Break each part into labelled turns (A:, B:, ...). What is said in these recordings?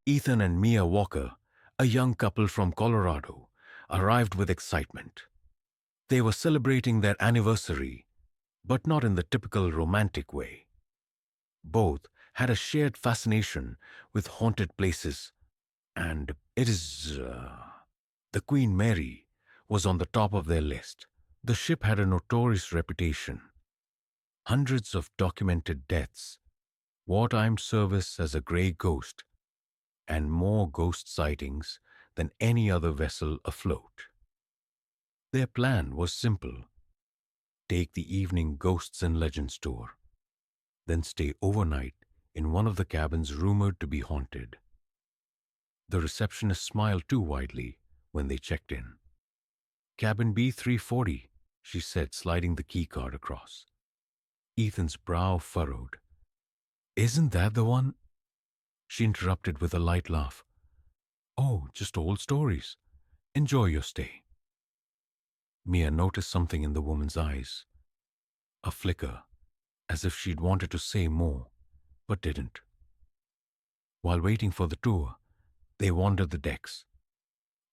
A: Ethan and Mia Walker, a young couple from Colorado, arrived with excitement. They were celebrating their anniversary, but not in the typical romantic way. Both had a shared fascination with haunted places, and the Queen Mary was on the top of their list. The ship had a notorious reputation, hundreds of documented deaths, wartime service as a grey ghost, and more ghost sightings than any other vessel afloat. Their plan was simple: take the evening Ghosts and Legends tour, then stay overnight in one of the cabins rumored to be haunted. The receptionist smiled too widely when they checked in. "Cabin B340, she said, sliding the key card across. Ethan's brow furrowed. "Isn't that the one?" She interrupted with a light laugh. "Oh, just old stories. Enjoy your stay." Mia noticed something in the woman's eyes. A flicker, as if she'd wanted to say more, but didn't. While waiting for the tour, they wandered the decks.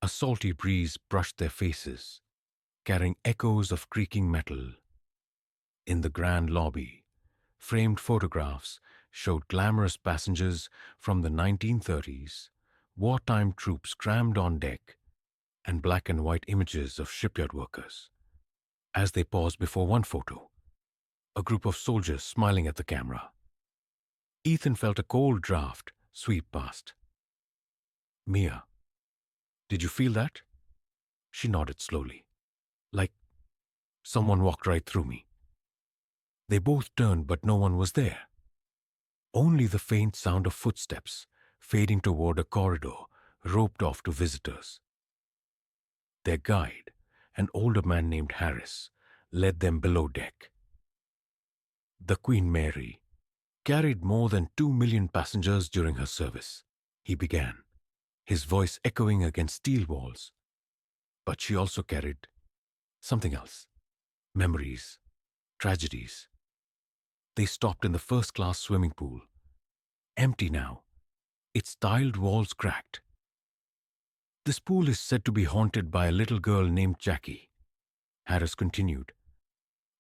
A: A salty breeze brushed their faces, carrying echoes of creaking metal. In the grand lobby, framed photographs showed glamorous passengers from the 1930s, wartime troops crammed on deck, and black and white images of shipyard workers. As they paused before one photo, a group of soldiers smiling at the camera. Ethan felt a cold draft sweep past. "Mia, did you feel that?" She nodded slowly. "Like someone walked right through me." They both turned, but no one was there. Only the faint sound of footsteps fading toward a corridor roped off to visitors. Their guide, an older man named Harris, led them below deck. The Queen Mary carried more than 2 million passengers during her service, he began, his voice echoing against steel walls. But she also carried something else: memories, tragedies. They stopped in the first-class swimming pool. Empty now, its tiled walls cracked. "This pool is said to be haunted by a little girl named Jackie," Harris continued.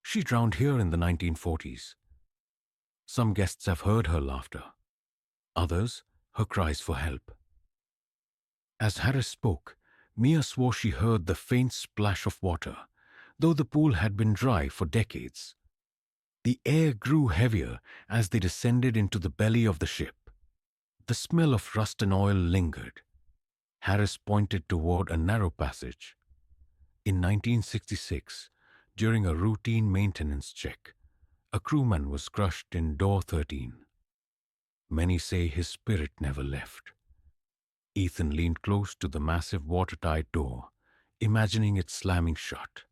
A: "She drowned here in the 1940s. Some guests have heard her laughter. Others, her cries for help." As Harris spoke, Mia swore she heard the faint splash of water, though the pool had been dry for decades. The air grew heavier as they descended into the belly of the ship. The smell of rust and oil lingered. Harris pointed toward a narrow passage. In 1966, during a routine maintenance check, a crewman was crushed in door 13. Many say his spirit never left. Ethan leaned close to the massive watertight door, imagining it slamming shut.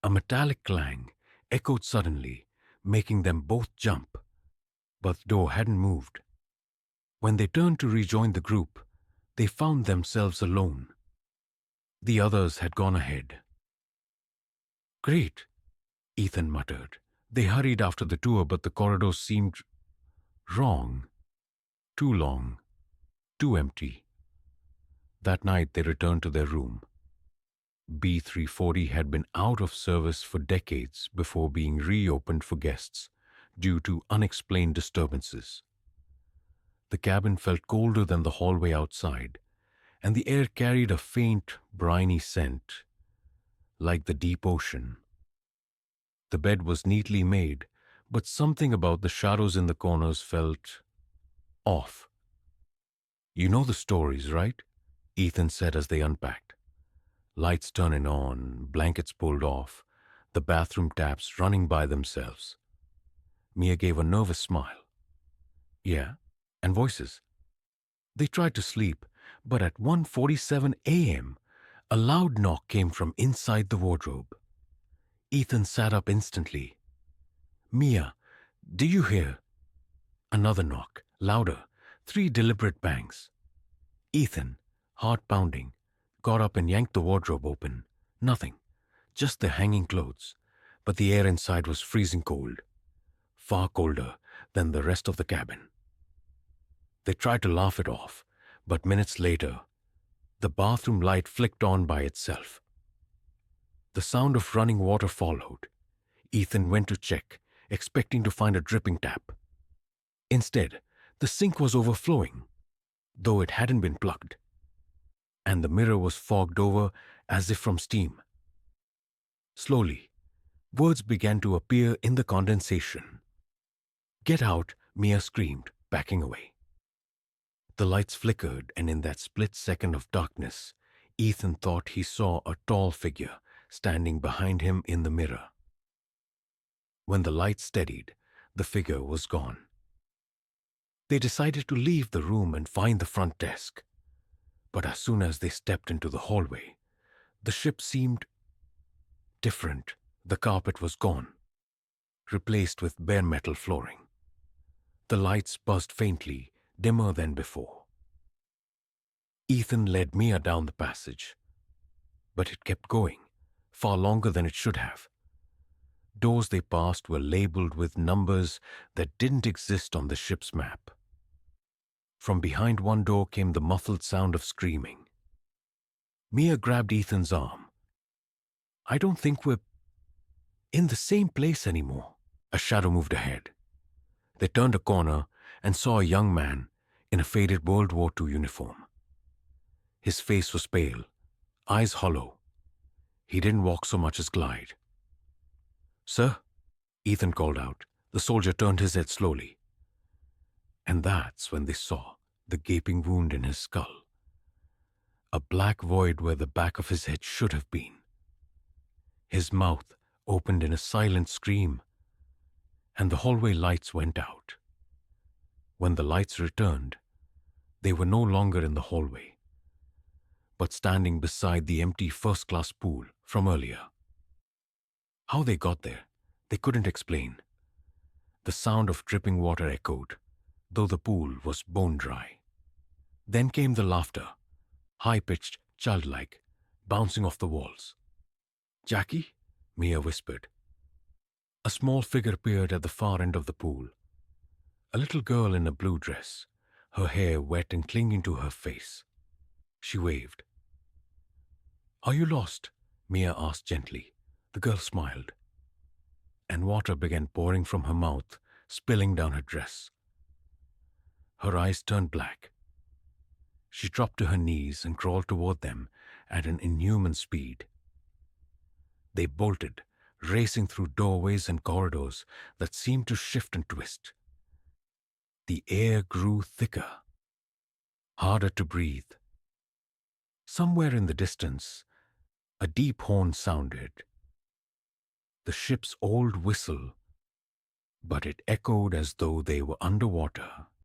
A: A metallic clang echoed suddenly, making them both jump, but the door hadn't moved. When they turned to rejoin the group, they found themselves alone. The others had gone ahead. "Great," Ethan muttered. They hurried after the tour, but the corridors seemed wrong. Too long, too empty. That night they returned to their room. B340 had been out of service for decades before being reopened for guests due to unexplained disturbances. The cabin felt colder than the hallway outside, and the air carried a faint, briny scent, like the deep ocean. The bed was neatly made, but something about the shadows in the corners felt off. "You know the stories, right?" Ethan said as they unpacked. Lights turning on, blankets pulled off, the bathroom taps running by themselves. Mia gave a nervous smile. "Yeah, and voices." They tried to sleep, but at 1:47 a.m., a loud knock came from inside the wardrobe. Ethan sat up instantly. "Mia, do you hear?" Another knock, louder, 3 deliberate bangs. Ethan, heart pounding, got up and yanked the wardrobe open. Nothing, just the hanging clothes, but the air inside was freezing cold, far colder than the rest of the cabin. They tried to laugh it off, But minutes later, the bathroom light flicked on by itself. The sound of running water followed. Ethan went to check, expecting to find a dripping tap. Instead, the sink was overflowing, though it hadn't been plugged, and the mirror was fogged over as if from steam. Slowly, words began to appear in the condensation. "Get out," Mia screamed, backing away. The lights flickered, and in that split second of darkness, Ethan thought he saw a tall figure standing behind him in the mirror. When the light steadied, the figure was gone. They decided to leave the room and find the front desk. But as soon as they stepped into the hallway, the ship seemed different. The carpet was gone, replaced with bare metal flooring. The lights buzzed faintly, dimmer than before. Ethan led Mia down the passage, but it kept going, far longer than it should have. Doors they passed were labeled with numbers that didn't exist on the ship's map. From behind one door came the muffled sound of screaming. Mia grabbed Ethan's arm. "I don't think we're in the same place anymore." A shadow moved ahead. They turned a corner and saw a young man in a faded World War II uniform. His face was pale, eyes hollow. He didn't walk so much as glide. "Sir," Ethan called out. The soldier turned his head slowly. And that's when they saw the gaping wound in his skull. A black void where the back of his head should have been. His mouth opened in a silent scream, and the hallway lights went out. When the lights returned, they were no longer in the hallway, but standing beside the empty first-class pool from earlier. How they got there, they couldn't explain. The sound of dripping water echoed, though the pool was bone dry. Then came the laughter, high-pitched, childlike, bouncing off the walls. "Jackie?" Mia whispered. A small figure appeared at the far end of the pool. A little girl in a blue dress, her hair wet and clinging to her face. She waved. "Are you lost?" Mia asked gently. The girl smiled, and water began pouring from her mouth, spilling down her dress. Her eyes turned black. She dropped to her knees and crawled toward them at an inhuman speed. They bolted, racing through doorways and corridors that seemed to shift and twist. The air grew thicker, harder to breathe. Somewhere in the distance, a deep horn sounded. The ship's old whistle, but it echoed as though they were underwater.